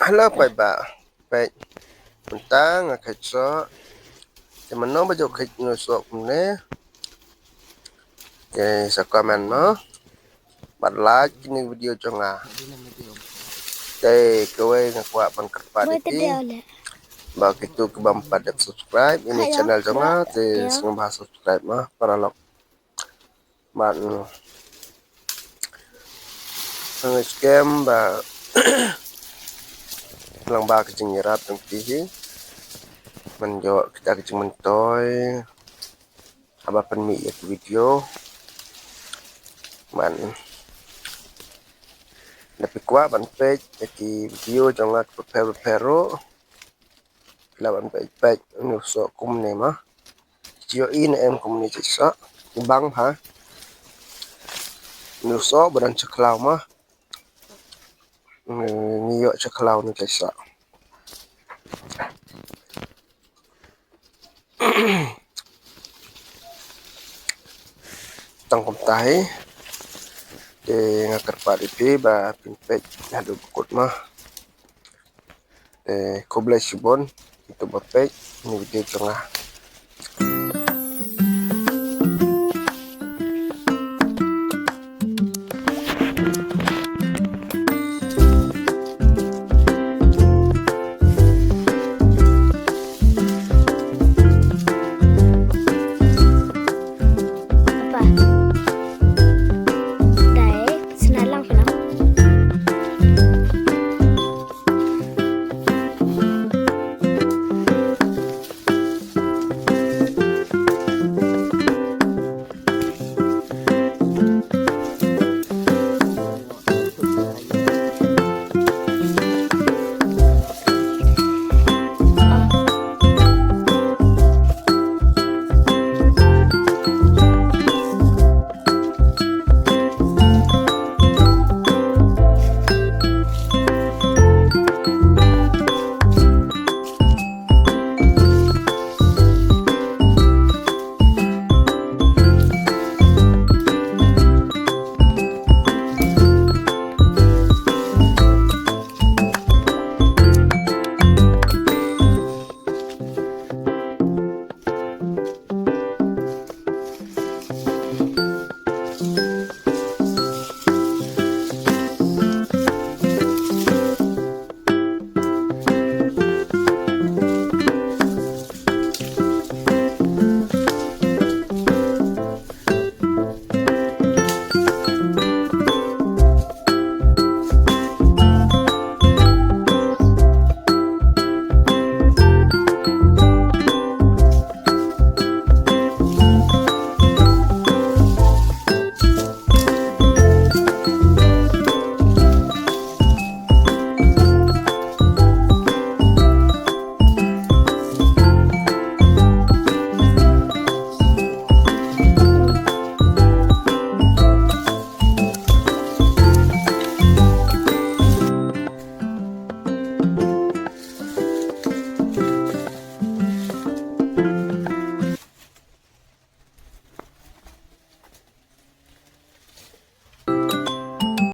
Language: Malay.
Halo pai ba pai mentang akai so temano ba jo kai no so kumne ke sa comment no bat like ni video jonga te kowe ngakwa ban kerpa diki ba kitu ke bam padat subscribe ini channel jonga te sing bahas subscribe mah para lok ban scam ba lang ba kecing nyerap tong tihi menjo kita kecing mentoy aba penmi ya video man tapi kuat ban page jadi video jangan pero lawan page nu so kum ne ma jio in em kum ni sa bang ha nu so badan ceklau ma ni yo ceklau ni sa tang kum tahi de ngakar pa di ba pin page hadu bukut ma koblai sibon itu ba page ni video jangan